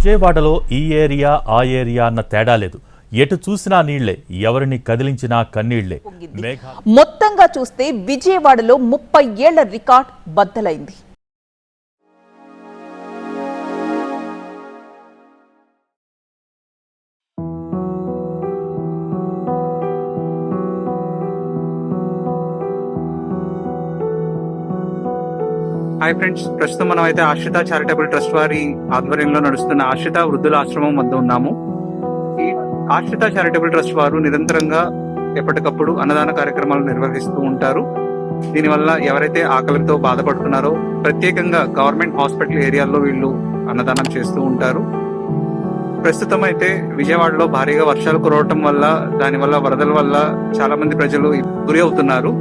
విజయవాడలో ఈ ఏరియా ఆ ఏరియా అన్న తేడా లేదు. ఎటు చూసినా నీళ్లే, ఎవరిని కదిలించినా కన్నీళ్లే. మొత్తంగా చూస్తే విజయవాడలో 30 ఏళ్ల రికార్డ్ బద్దలైంది. హాయ్ ఫ్రెండ్స్, ప్రస్తుతం మనం అయితే ఆశ్రిత చారిటబుల్ ట్రస్ట్ వారి ఆధ్వర్యంలో నడుస్తున్న ఆశ్రిత వృద్ధుల ఆశ్రమం వద్ద ఉన్నాము. ఈ ఆశ్రిత చారిటబుల్ ట్రస్ట్ వారు నిరంతరంగా ఎప్పటికప్పుడు అన్నదాన కార్యక్రమాలు నిర్వహిస్తూ ఉంటారు. దీనివల్ల ఎవరైతే ఆకలితో బాధపడుతున్నారో ప్రత్యేకంగా గవర్నమెంట్ హాస్పిటల్ ఏరియాల్లో వీళ్ళు అన్నదానం చేస్తూ ఉంటారు. ప్రస్తుతం అయితే విజయవాడలో భారీగా వర్షాలు కురవటం వల్ల, దానివల్ల వరదల వల్ల చాలా మంది ప్రజలు గురి అవుతున్నారు.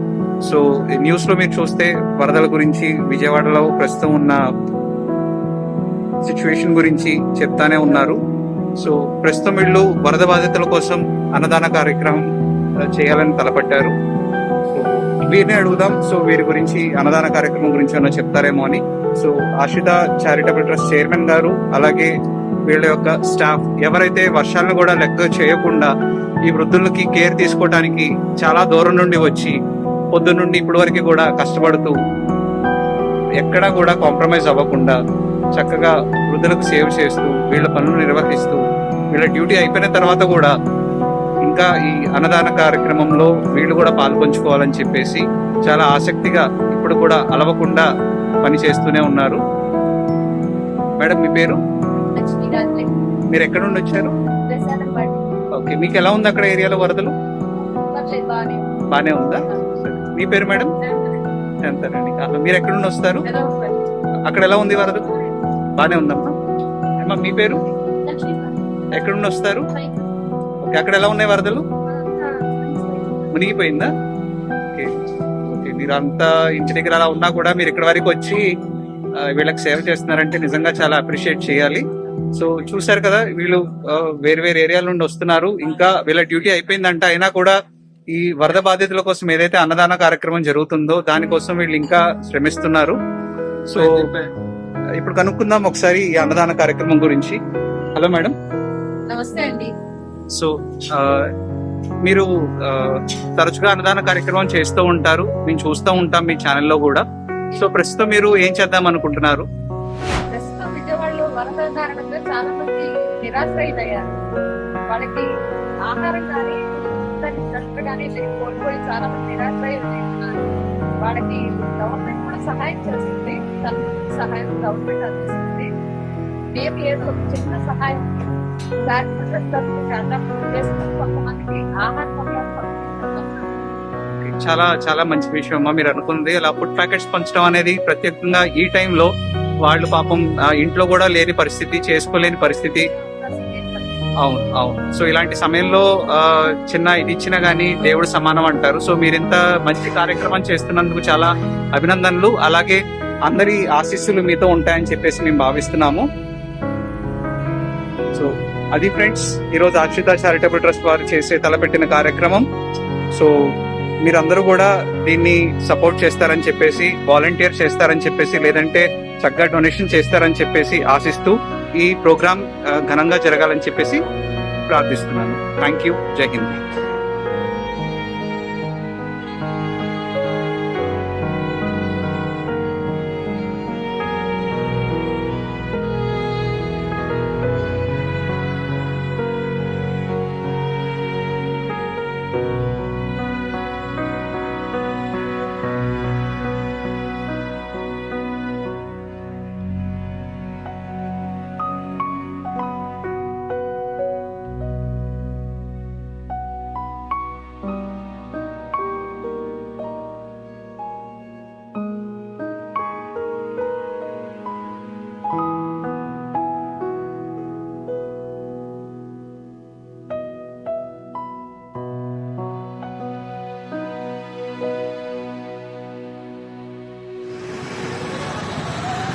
సో ఈ న్యూస్ లో మీరు చూస్తే వరదల గురించి, విజయవాడలో ప్రస్తుతం ఉన్న సిచ్యువేషన్ గురించి చెప్తానే ఉన్నారు. సో ప్రస్తుతం వీళ్ళు వరద బాధితుల కోసం అన్నదాన కార్యక్రమం చేయాలని తలపట్టారు. సో వీరిని అడుగుదాం, సో వీరి గురించి అన్నదాన కార్యక్రమం గురించి ఏమైనా చెప్తారేమో అని. సో ఆశ్రిత చారిటబుల్ ట్రస్ట్ చైర్మన్ గారు, అలాగే వీళ్ళ యొక్క స్టాఫ్ ఎవరైతే వర్షాలను కూడా లెక్క చేయకుండా ఈ వృద్ధులకి కేర్ తీసుకోవడానికి చాలా దూరం నుండి వచ్చి పొద్దున్న నుండి ఇప్పటి వరకు కూడా కష్టపడుతూ ఎక్కడా కూడా కాంప్రమైజ్ అవ్వకుండా చక్కగా వృద్ధులకు సేవ చేస్తూ వీళ్ళ పనులు నిర్వహిస్తూ వీళ్ళ డ్యూటీ అయిపోయిన తర్వాత కూడా ఇంకా ఈ అన్నదాన కార్యక్రమంలో వీళ్ళు కూడా పాల్పంచుకోవాలని చెప్పేసి చాలా ఆసక్తిగా ఇప్పుడు కూడా అలవకుండా పని చేస్తూనే ఉన్నారు. మేడం, మీ పేరు? మీరు ఎక్కడ నుండి వచ్చారు? ఓకే, మీకు ఎలా ఉంది అక్కడ ఏరియాలో వరదలు? బానే ఉందా? మీ పేరు మేడం? అంతేనండి. మీరు ఎక్కడ నుండి వస్తారు? అక్కడ ఎలా ఉంది వరద? బానే ఉందమ్మా. అమ్మా, మీ పేరు? ఎక్కడ నుండి వస్తారు? ఓకే, అక్కడ ఎలా ఉన్నాయి వరదలు? మునిగిపోయిందా? ఓకే ఓకే, మీరు అంతా ఇంటి దగ్గర అలా ఉన్నా కూడా మీరు ఇక్కడ వరకు వచ్చి వీళ్ళకి సేవ చేస్తున్నారంటే నిజంగా చాలా అప్రిషియేట్ చేయాలి. సో చూసారు కదా, వీళ్ళు వేరు వేరు ఏరియాల నుండి వస్తున్నారు. ఇంకా వీళ్ళ డ్యూటీ అయిపోయిందంట, అయినా కూడా ఈ వరద బాధితుల కోసం ఏదైతే అన్నదాన కార్యక్రమం జరుగుతుందో దానికోసం వీళ్ళు ఇంకా శ్రమిస్తున్నారు. సో ఇప్పుడు కనుక్కుందాం ఒకసారి ఈ అన్నదాన కార్యక్రమం గురించి. Hello madam. నమస్తే అండి. సో మీరు తరచుగా అన్నదాన కార్యక్రమం చేస్తూ ఉంటారు, మేము చూస్తూ ఉంటాం మీ ఛానల్లో కూడా. సో ప్రస్తుతం మీరు ఏం చేద్దాం అనుకుంటున్నారు? ప్రస్తుతం విజయవాడలో వరద కారణంగా చాలా మంది నిరాశ్రయులయ్యారు. వాళ్ళకి ఆహారం కానీ కానీ కోల్పోయి చాలా మంది నిరాశ్రయులయ్యారు. వాళ్ళకి గవర్నమెంట్ కూడా సహాయం చేస్తుంది, సహాయం గవర్నమెంట్ అందిస్తుంది. మేము ఏదో చిన్న సహాయం కొంతమందికి ఆహారం చాలా చాలా మంచి విషయం అమ్మా మీరు అనుకుంది. అలా ఫుడ్ ప్యాకెట్స్ పంచడం అనేది ప్రత్యేకంగా ఈ టైంలో వాళ్ళు పాపం ఇంట్లో కూడా లేని పరిస్థితి, చేసుకోలేని పరిస్థితి. అవును అవును. సో ఇలాంటి సమయంలో చిన్న ఇది ఇచ్చినా గానీ దేవుడు సమానం అంటారు. సో మీరు ఇంత మంచి కార్యక్రమం చేస్తున్నందుకు చాలా అభినందనలు. అలాగే అందరి ఆశీస్సులు మీతో ఉంటాయని చెప్పేసి మేము భావిస్తున్నాము. సో అది ఫ్రెండ్స్, ఈరోజు ఆశ్రిత చారిటబుల్ ట్రస్ట్ వారు చేసే తలపెట్టిన కార్యక్రమం. సో మీరందరూ కూడా దీన్ని సపోర్ట్ చేస్తారని చెప్పేసి, వాలంటీర్ చేస్తారని చెప్పేసి, లేదంటే చక్కగా డొనేషన్ చేస్తారని చెప్పేసి ఆశిస్తూ ఈ ప్రోగ్రాం ఘనంగా జరగాలని చెప్పేసి ప్రార్థిస్తున్నాను. Thank you. జై హింద్.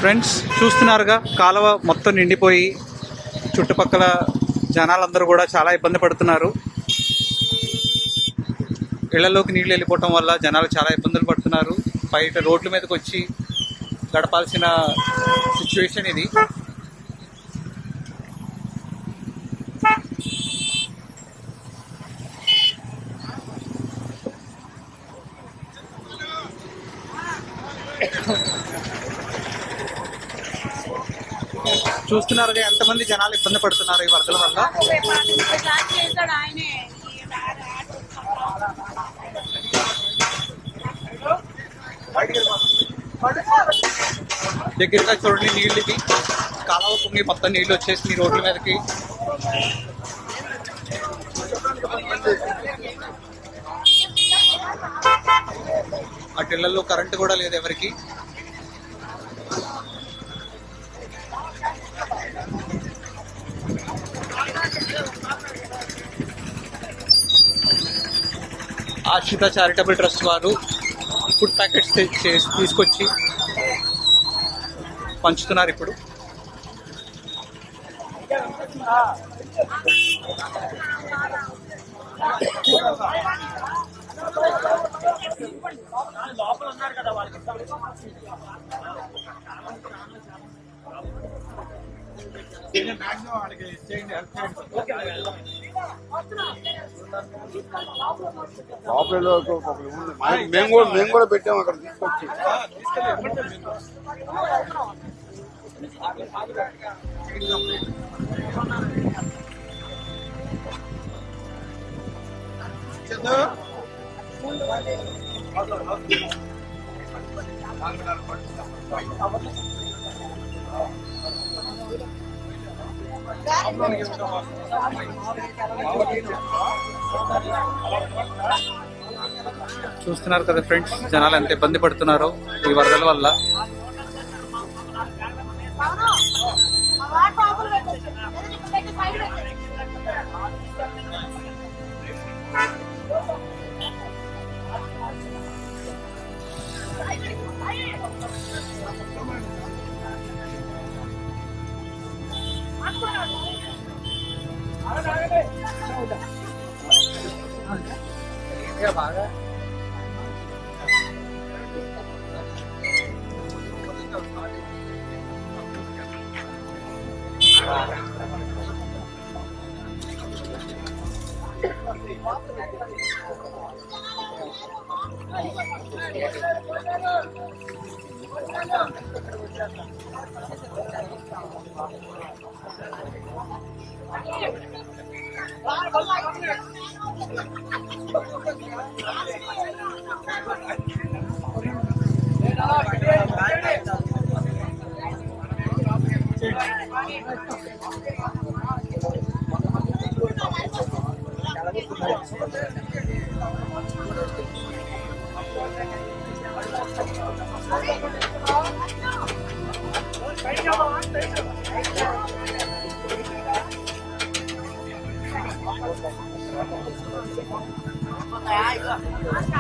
ఫ్రెండ్స్ చూస్తున్నారుగా, కాలువ మొత్తం నిండిపోయి చుట్టుపక్కల జనాలందరూ కూడా చాలా ఇబ్బంది పడుతున్నారు. ఇళ్లలోకి నీళ్లు వెళ్ళిపోవటం వల్ల జనాలు చాలా ఇబ్బందులు పడుతున్నారు. బయట రోడ్ల మీదకి వచ్చి గడపాల్సిన సిచ్యువేషన్ ఇది. చూస్తున్నారుగా ఎంతమంది జనాలు ఇబ్బంది పడుతున్నారు ఈ వరదల వల్ల. దగ్గరగా చూడండి, నీళ్ళకి కాలువ పొంగి మొత్తం నీళ్ళు వచ్చేసి రోడ్ల మీదకి. అటు ఇళ్లలో కరెంటు కూడా లేదు ఎవరికి. ఆశ్రిత చారిటబుల్ ట్రస్ట్ వారు ఫుడ్ ప్యాకెట్స్ తీసుకొచ్చి పంచుతున్నారు ఇప్పుడు. మేము కూడా పెట్టాము అక్కడ తీసుకొచ్చి. చూస్తున్నారు కదా ఫ్రెండ్స్, జనాలు ఎంత ఇబ్బంది పడుతున్నారో ఈ వరదల వల్ల. బాగా Hãy subscribe cho kênh Ghiền Mì Gõ để không bỏ lỡ